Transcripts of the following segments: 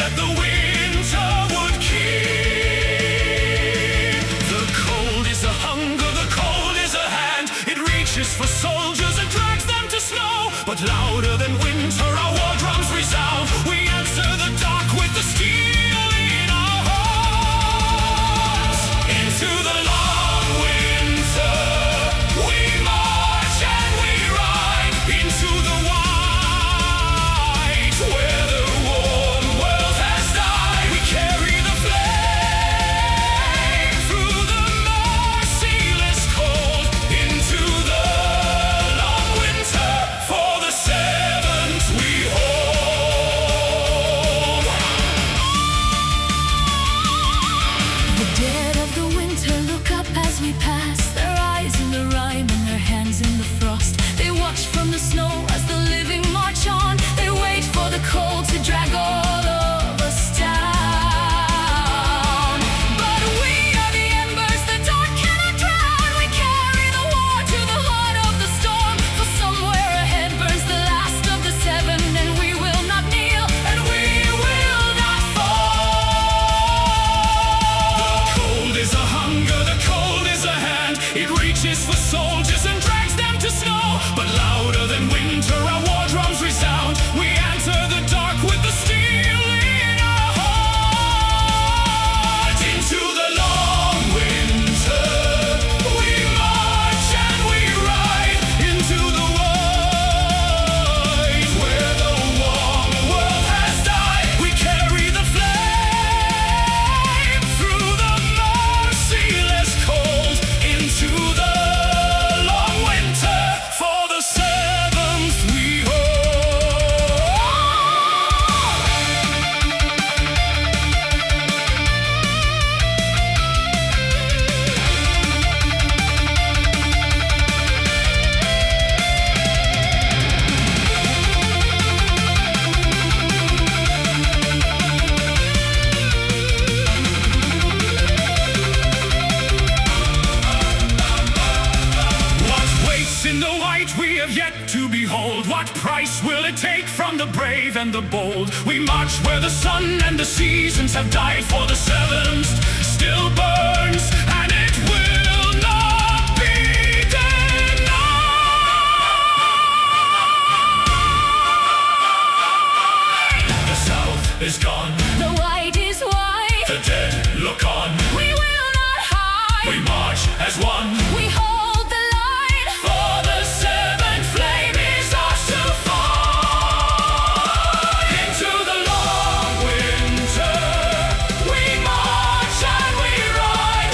that the winter would keep. The cold is a hunger, the cold is a hand. It reaches for soldiers and drags them to snow. But louder than winter our war drums resound. We answer the dark with the steel in our hearts. Into the long winter we march and we ride. Into the white where the worn world has died. We carry the flame through the merciless cold. Into the long winter for the seventh we hold. The dead of the winter look up as we pass, their eyes in the rime and their hands in the frost. They watch from the snow as the living march on. They wait for the cold to drag all of us down. But we are the embers the dark cannot drown. We carry the war to the heart of the storm. For somewhere ahead burns the last of the seven, and we will not kneel, and we will not fall. The cold is a hunger, the cold is a hand. It reaches for soldiers and drags them to snow. But louder than winter our war drums resound. We answer the dark with the steel in our heart. Into the long winter we march and we ride. Into the white where the warm world has died. We carry the flame through the merciless cold. Into the long winter for the seventh we hold. What waits in the white we have yet to behold? What price will it take from the brave and the bold? We march where the sun and the seasons have died. For the seventh still burns, and it will not be denied. The south is gone, The white is white. the dead look on. We will not hide. We march as one. We hold the line. For the seventh flame is ours to fight. Into the long winter we march and we ride.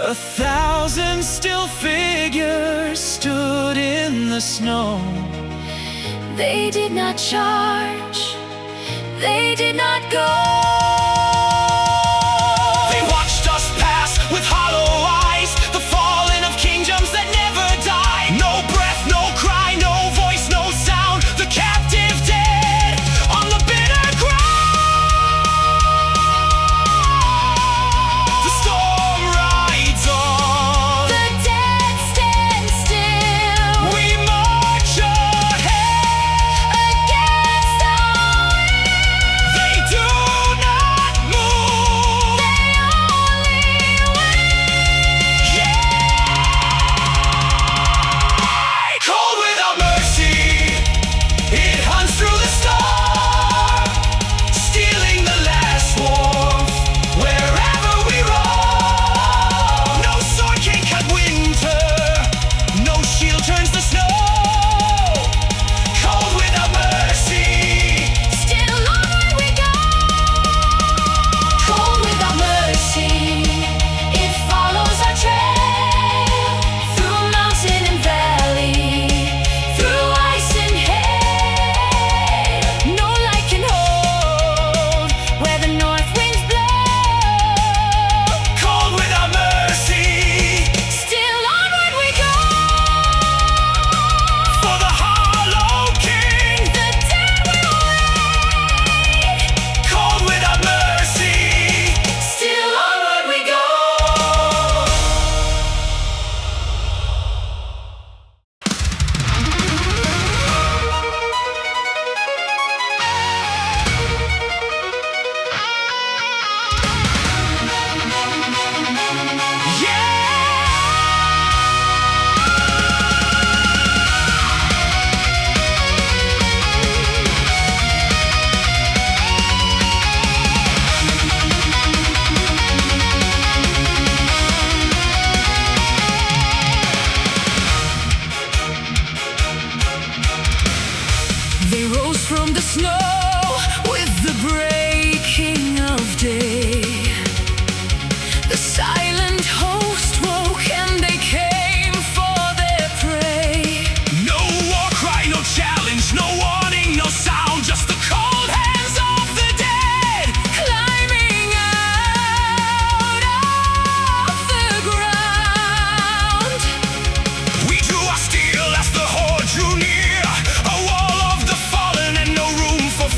1,000 still figures stood in the snow. They did not charge, they did not go. They watched us pass with hollow eyes, the falling of kingdoms that never die. No breath, no cry, no voice, no sound, the captive dead on the bitter ground. The storm rides on, The dead stand still we march ahead. against the wind. They do not move. They only win. Yeah! Cold without mercy, it hunts through the storm, stealing the last warmth wherever we roam. No sword can cut winter, no shield turns the snow. Cold without mercy. Still onward we go. Cold without mercy, it follows our trail through mountain and valley, through ice and hail. No light can hold where the north winds blow. Cold without mercy. Still onward we go. For the Hollow King. The dead will wait. Cold without mercy. Still onward we go. They rose from the snow with the breaking of day. The silent host woke and they came for their prey. No war cry, no challenge, no warning, no sound, just the cold hands of the dead. Climbing out of the ground. We drew our steel as the horde drew near, a wall of the fallen and no room for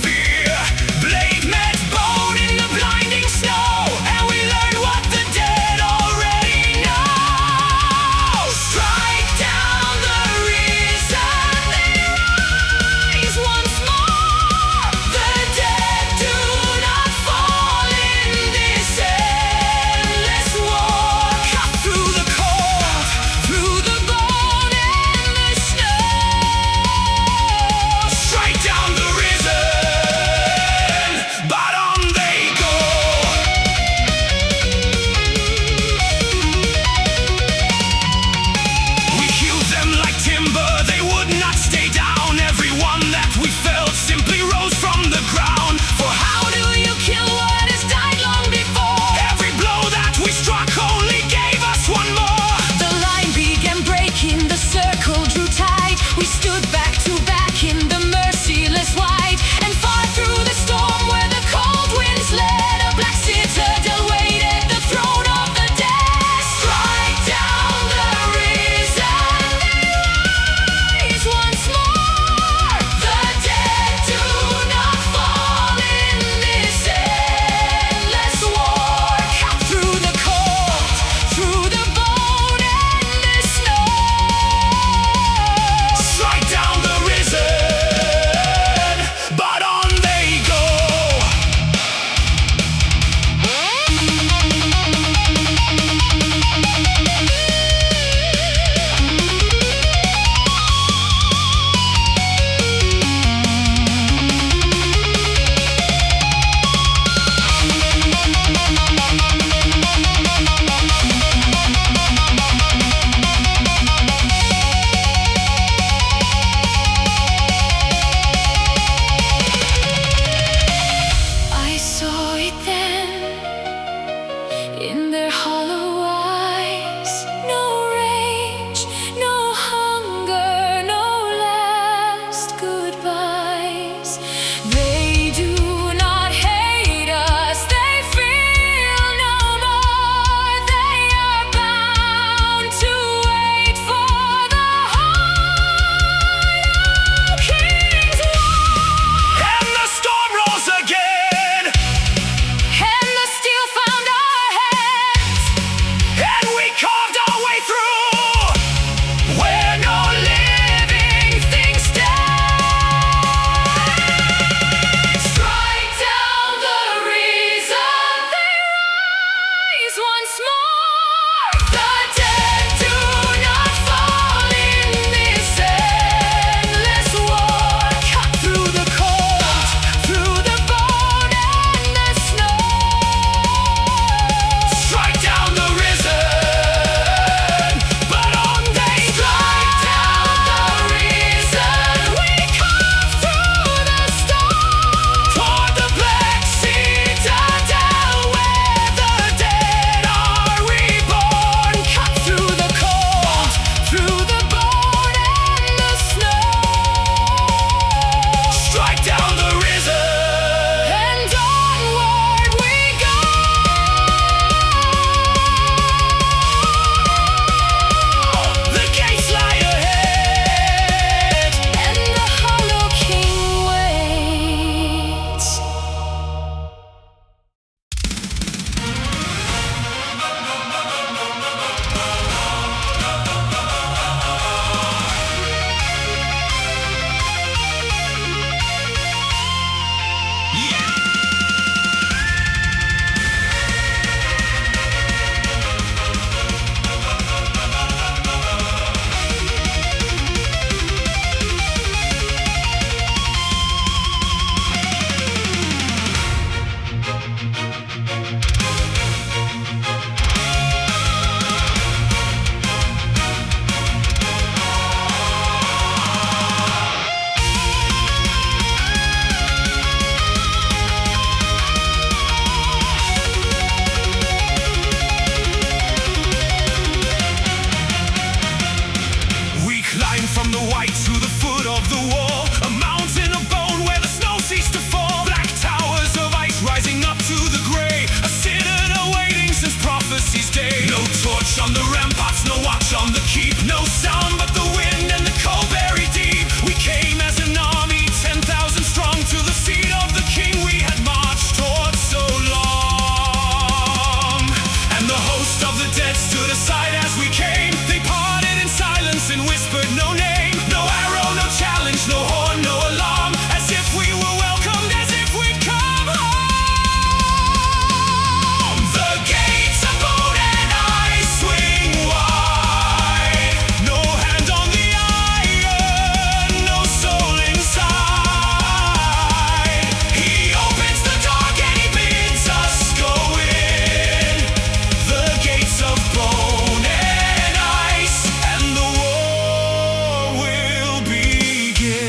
No torch on the ramparts, no watch on the keep, no sound but the wind and the cold very deep. We came as an army, 10,000 strong, to the seat of the king we had marched towards so long. And the host of the dead stood aside as we came. They parted in silence and whispered no name, no arrow, no challenge, no horn, no alarm, as if we were welcomed, as if we'd come home. The gates of bone and ice swing wide, no hand on the iron, no soul inside. He opens the dark and he bids us go in. The gates of bone and ice, and the war will begin.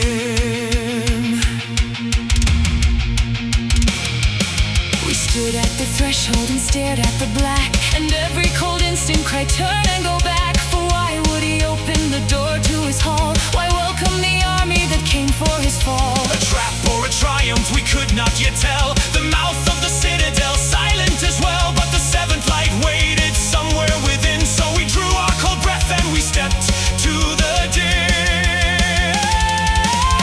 We stood at the threshold and stared at the black, and every cold instinct cried turn and go back. For why would he open the door to his hall? Why welcome the army that came for his fall? A trap or a triumph, we could not yet tell. The mouth of the citadel silent as well, but the seventh light waited somewhere within. So we drew our cold breath and we stepped to the din.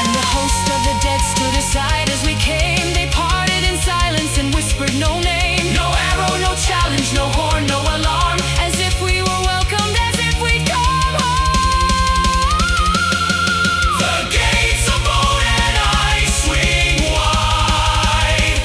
And the host of the dead stood aside as we came. They parted in silence and whispered no name, no arrow, no challenge, no horn, no alarm, as if we were welcomed, as if we'd come home. The gates of bone and ice swing wide,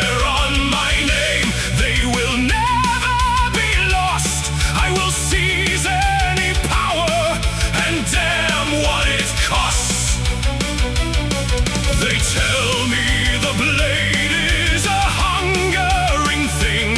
swear on my name, they will never be lost. I will seize any power, and damn what it costs. They tell me the blade is a hungering thing.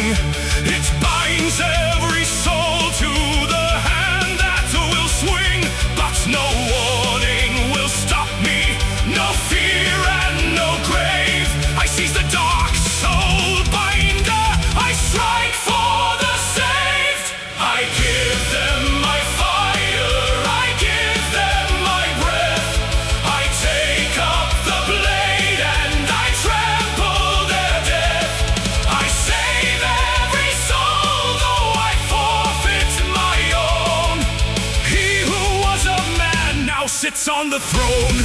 It binds every soul to the hand that will swing. But no warning will stop me, no fear and no grave. I seize the dark Soulbinder, I strike for the saved. I give them my fire, I give them my breath. I take up the blade and I trample their death. I save every soul, though I forfeit my own. He who was a man now sits on the throne.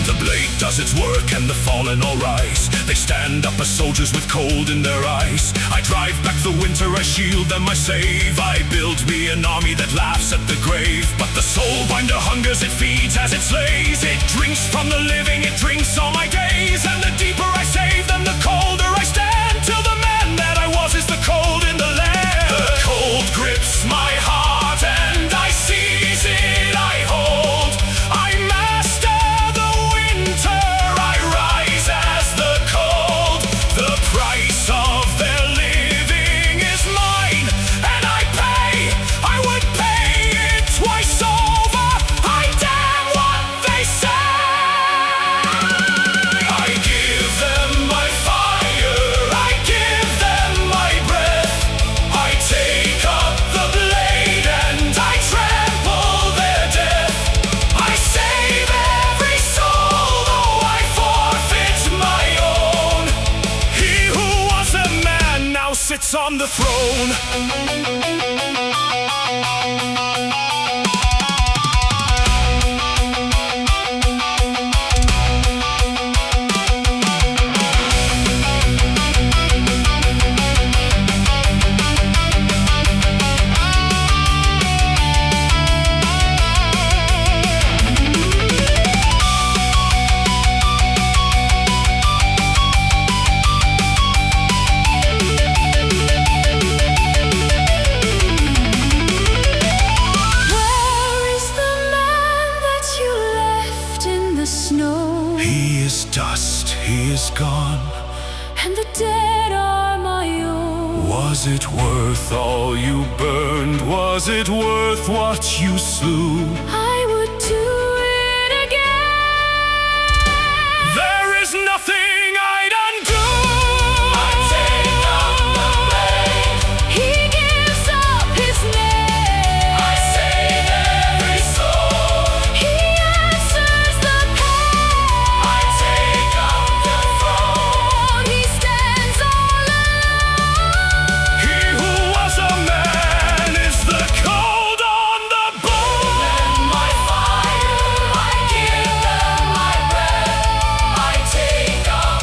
The blade does its work and the fallen all rise. They stand up as soldiers with cold in their eyes. I drive back the winter, I shield them, I save. I build me an army that laughs at the grave. But the Soulbinder hungers, it feeds as it slays. It drinks from the living, it drinks all my days. And the deeper I save them, the colder I stand. Till the man that I was is the cold in the land. The cold grips my heart and I seize it, I hold. I master the winter, I rise as the cold. The price of their living is mine, and I would pay it twice over. I damn what they say. I give them my fire, I give them my breath. I take up the blade and I trample their death. I save every soul, though I forfeit my own. He who was a man now sits on the throne. Where is the man that you left in the snow? He is dust, he is gone. And the dead are my own. Was it worth all you burned? Was it worth what you slew? I would do it again. There is nothing I'd undo. I take up the blade. He gives up his name. I save every soul. He answers the pain. I take up the throne. He stands all alone. He who was a man is the cold on the bone. My fire, I give them my breath. I take up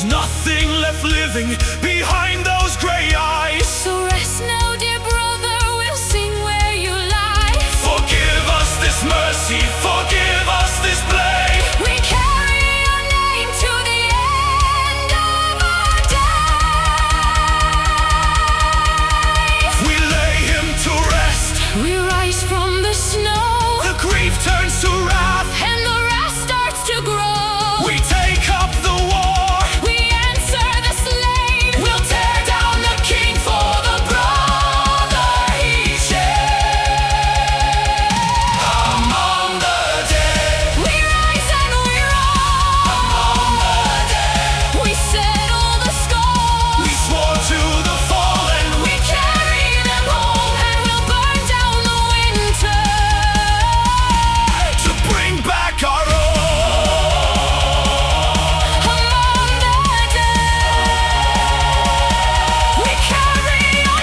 There's nothing left living behind those gray eyes. So rest now, dear brother, we'll sing where you lie. Forgive us this mercy, forgive us this blame. We carry your name to the end of our days. We lay him to rest. We rise from the snow. The grief turns to wrath, And the wrath starts to grow. we take up the war. We answer the slave. We'll tear down the king for the brother he shared. Among the dead, We rise and we roll. among the dead, We settle the score. we swore to the fallen. We carry them home and we'll burn down the winter To bring back our own. among the dead. We carry your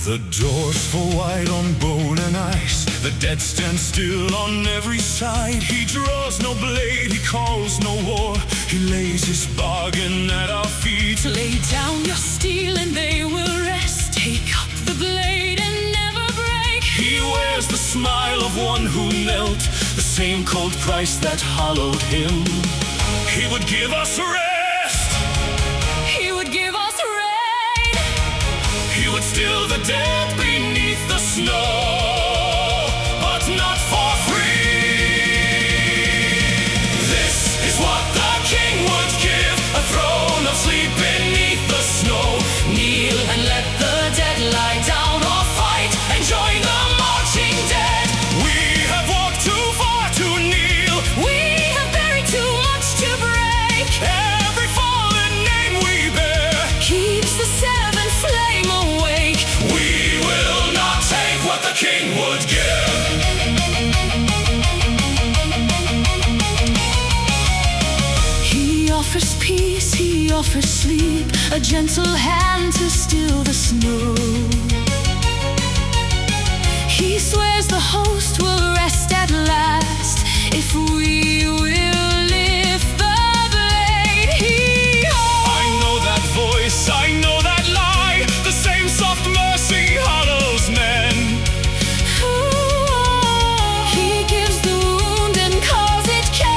The doors fall wide on bone and ice. The dead stand still on every side. He draws no blade, he calls no war. He lays his bargain at our feet. Lay down your steel and they will rest. Take up the blade and never break. He wears the smile of one who knelt, the same cold Christ that hollowed him. He would give us rest. He would give us rain. He would still the dead beneath the snow, but not for free. This is what the king would give, a throne of sleep beneath the snow. Kneel and let the dead lie down, or fight and join the marching dead. We have walked too far to kneel. We have buried too much to break. Every fallen name we bear Keeps the seventh flame awake. we will not take what the king would give. He offers peace, he offers sleep, a gentle hand to still the snow. He swears the host will rest at last if we will lift the blade. I know that voice, I know that lie. The same soft mercy hollows men. He gives the wound and calls it care.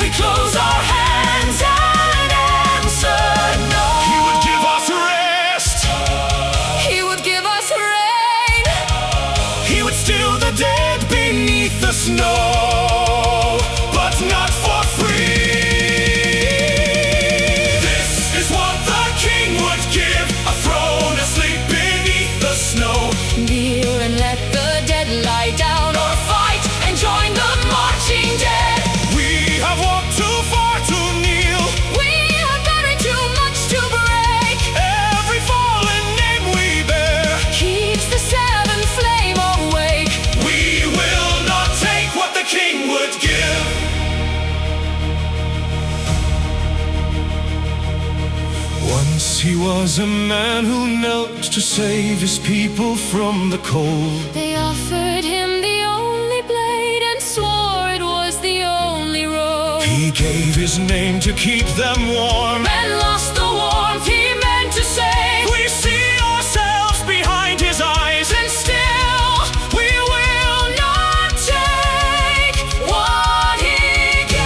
We close our hands and answer no. He would give us rest. He would give us rain. He would still the dead beneath the snow, but not for free. This is what the king would give, a throne asleep beneath the snow. Kneel and let the dead lie down, or fight and join the marching dead. We have walked too far to kneel. We have buried too much to break. Every fallen name we bear Keeps the seventh flame awake. we will not take what the king would give. Once he was a man who knelt to save his people from the cold. They offered him the only blade and swore it was the only road. He gave his name to keep them warm. And lost the warmth he meant to save. We see ourselves behind his eyes, And still we will not take what he gave.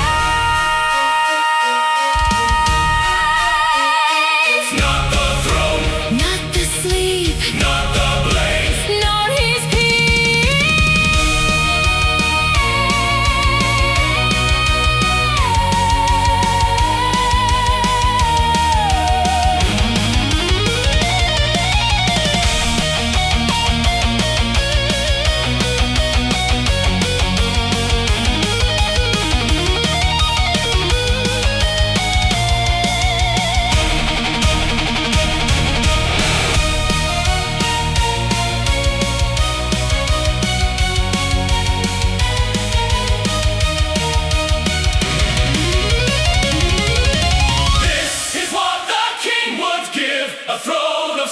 not the throne, Not the sleep, not the blade. not his peace.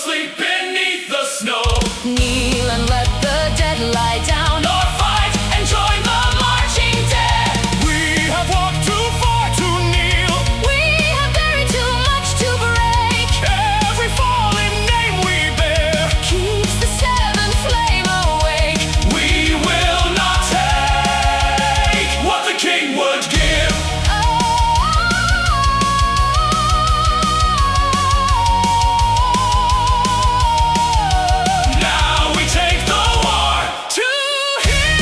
asleep beneath the snow. Kneel and let the dead lie down, Or fight and join the marching dead. We have walked too far to kneel. we have buried too much to break. Every fallen name we bear Keeps the seventh flame awake. we will not take what the king would give. Now we take the war to him.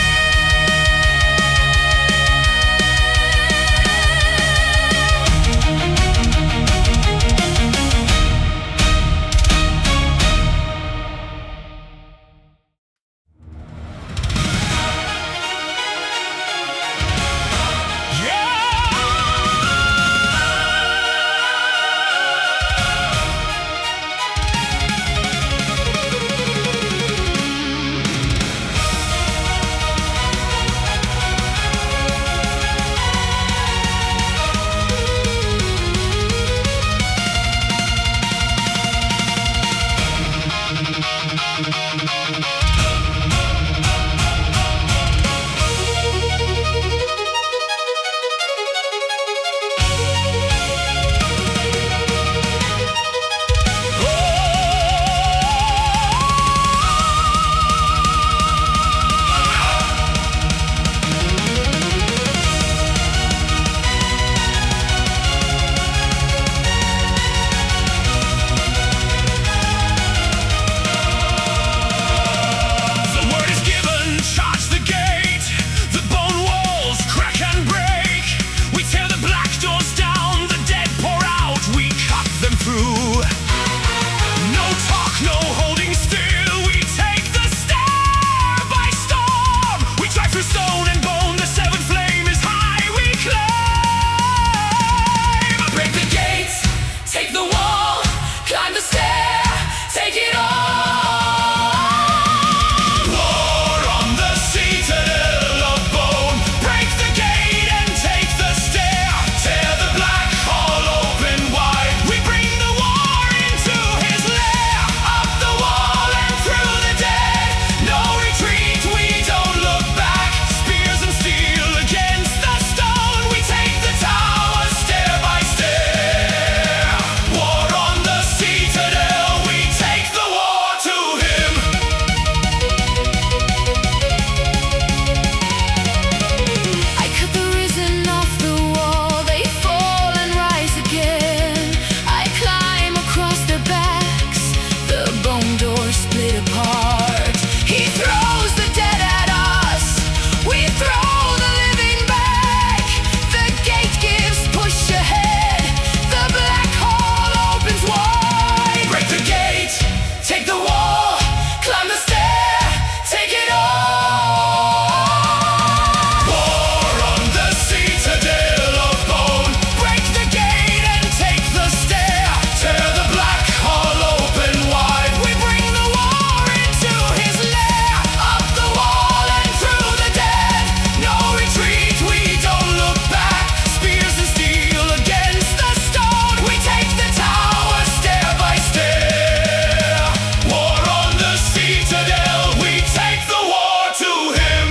The word is given, charge the gate. The bone walls crack and break. We tear the black doors down, the dead pour out, we cut them through. No talk, no holding still, we take the stair by storm. We drive through stone and bone, the seventh flame is high, we claim. Break the gates, take the wall, climb the stair, take it all. War on the citadel of bone. Break the gate and take the stair. Tear the black hall open wide. We bring the war into his lair. Up the wall and through the dead. No retreat, we don't look back. Spears and steel against the stone. We take the tower stair by stair. War on the citadel, we take the war to him. I cut the risen off the wall, they fall and rise again. I climb across their backs, the bone doors split apart. He throws the dead at us, we throw the living back. The gate gives push ahead, the black hall opens wide. Break the gate, take the wall, climb the stair, take it all. War on the citadel of bone. Break the gate and take the stair. Tear the black hall open wide. We bring the war into his lair. Up the wall and through the dead. No retreat, we don't look back. Spears and steel against the stone. We take the tower stair by stair. War on the citadel, we take the war to him.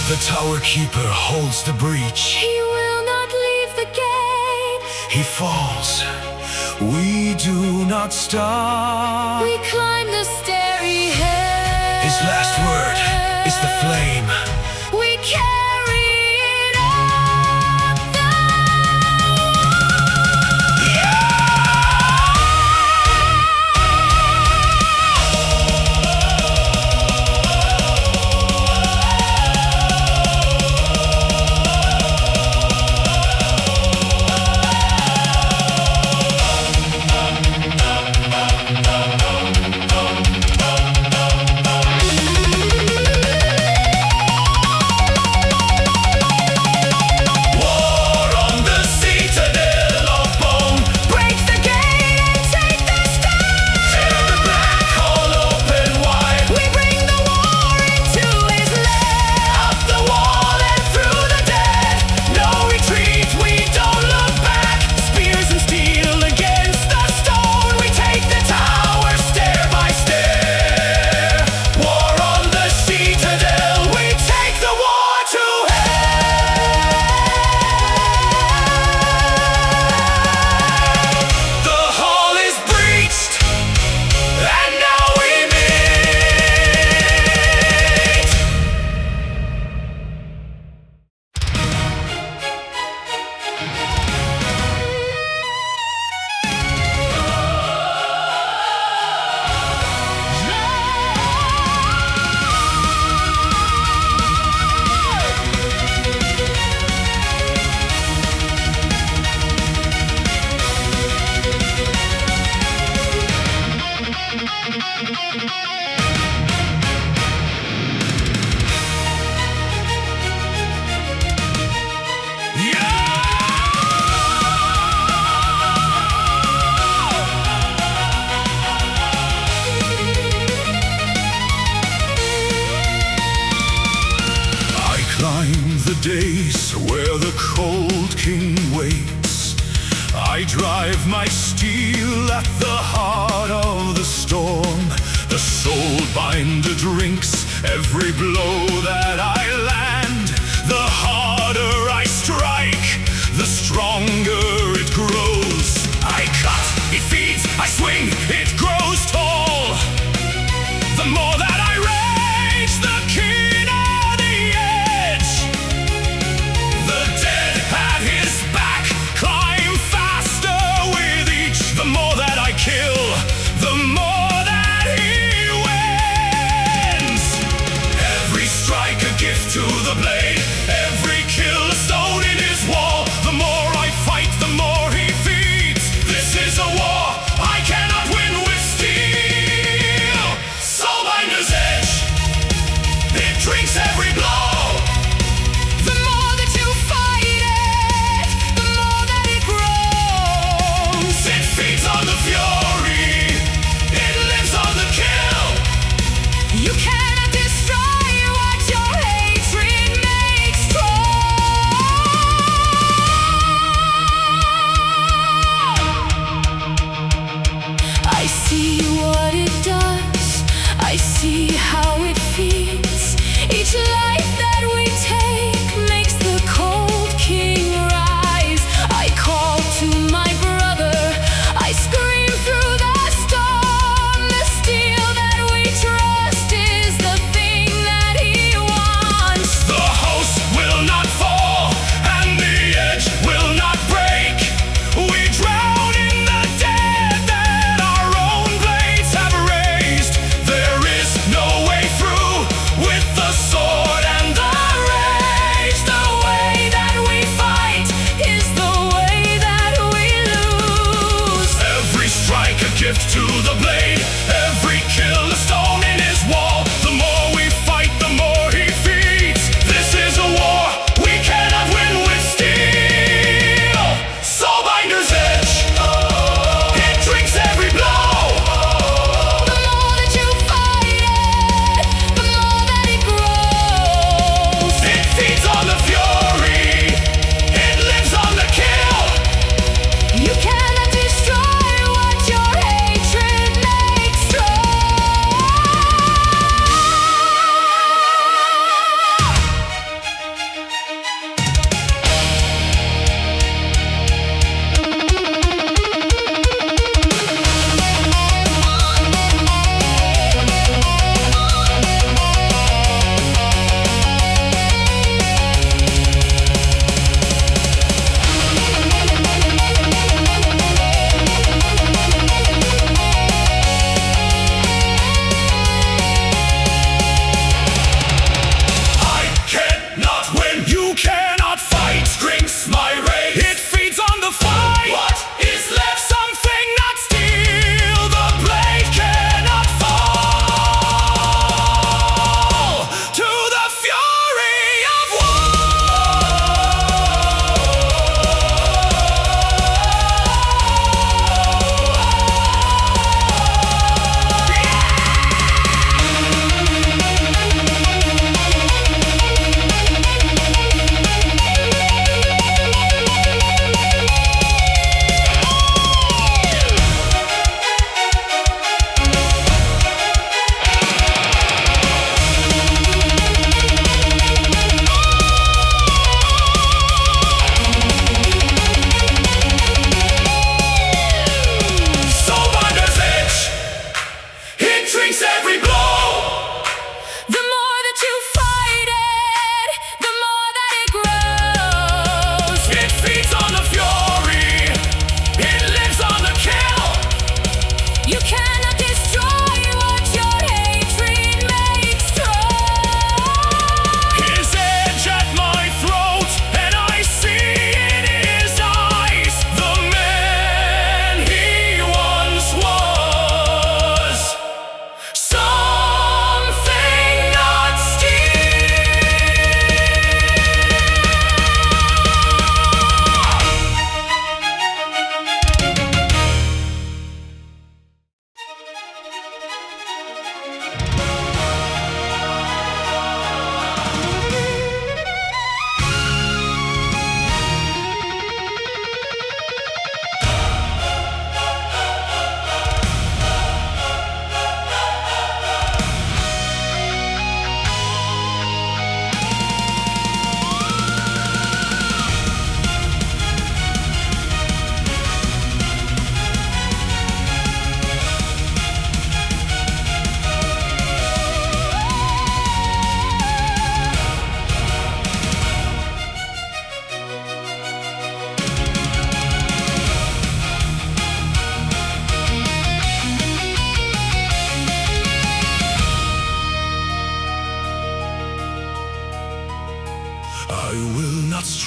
The tower keeper holds the breach. He will not leave the gate. He falls. We do not stop. We climb the starry hill. His last word is the flame. We carry it up the king waits. I drive my steel at the heart of the storm. The Soulbinder drinks every blow that I land. The harder I strike, the stronger it grows. I cut, it feeds, I swing, it grows tall. The more that I rage, the keener the edge. The dead at his back climb faster with each. The more that I kill, the more that he wins. Every strike a gift to the blade, every kill a stone in his wall. The more I fight, the more he feeds. This is a war I cannot win with steel. Soulbinder's edge, it drinks every blow. The more that you fight it, the more that it grows. It feeds on the fury, it lives on the kill. You cannot destroy what your hatred makes strong. I see what it does, I see how it feeds. Each life that we take makes the cold king rise. I call to my brother, I scream through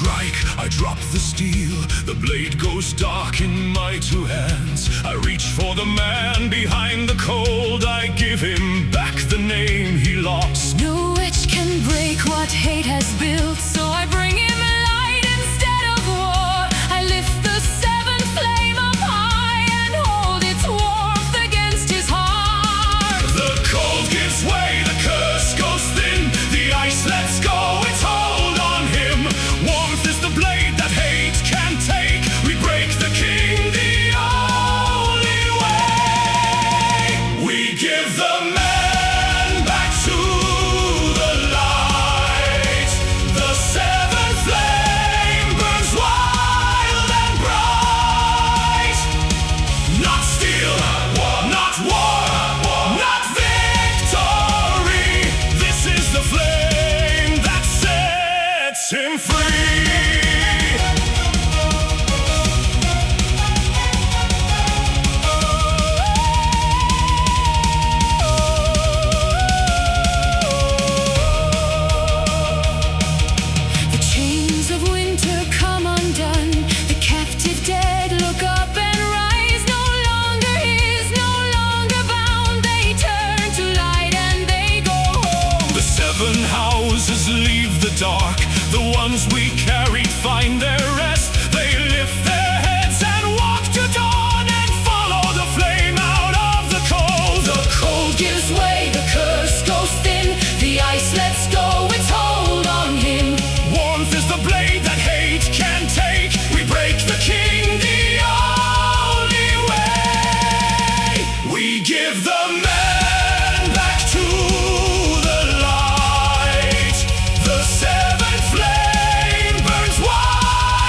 strike, I drop the steel. The blade goes dark in my two hands. I reach for the man behind the cold. I give him back the name he lost. No witch can break what hate has built, so I bring him light instead of war. I lift the seventh flame up high and hold its warmth against his heart. The cold gives way, the curse goes thin. The ice lets go its hold on him. Warmth is the blade that hate can take. We break the king the only way. We give the man back to the light. The seventh flame burns wild and bright. Not steel, not war, not victory. This is the flame that sets him free. The chains of winter come undone. The captive dead look up and rise. No longer his, no longer bound. They turn to light and they go home. The seven houses leave the dark. The ones we carried find their rest. They lift their heads and walk to dawn and follow the flame out of the cold. The cold gives way, the curse goes thin. The ice lets go its hold on him. Warmth is the blade that hate can take. We break the king the only way. We give the man back to the light. The seventh flame burns wild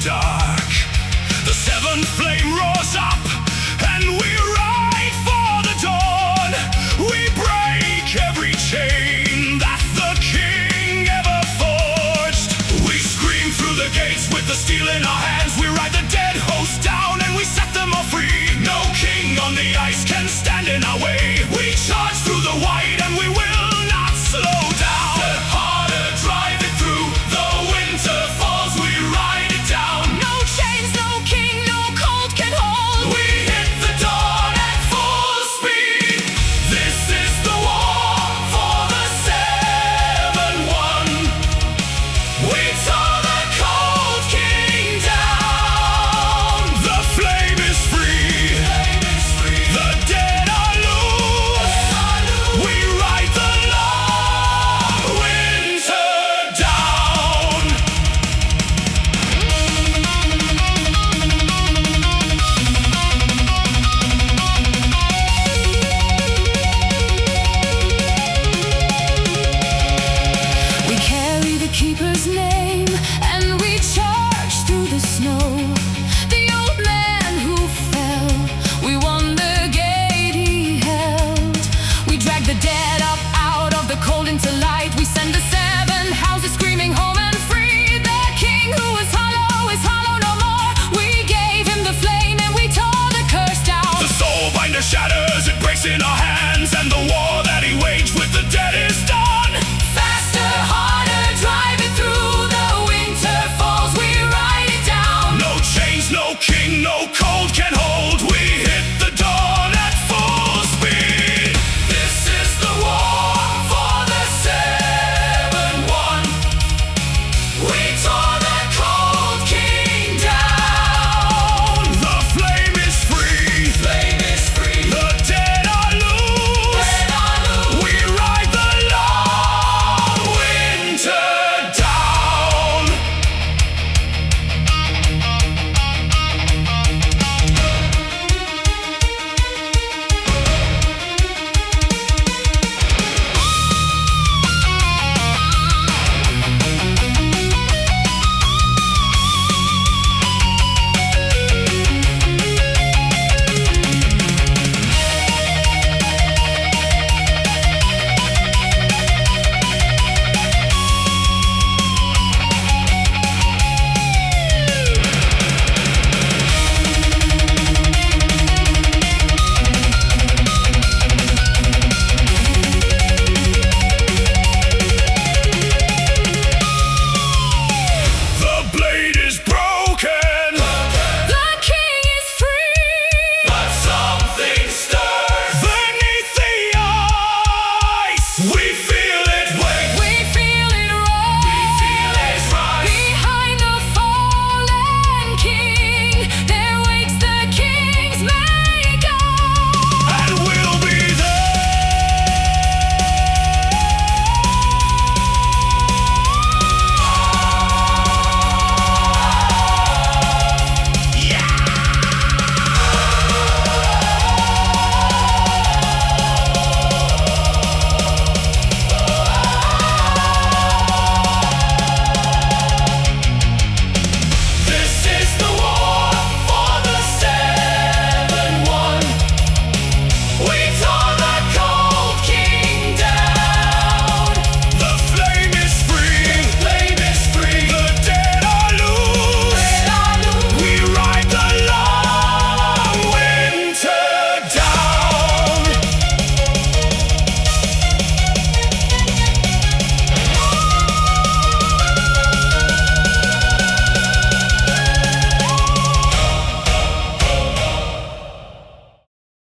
dark. The seventh flame roars up, and we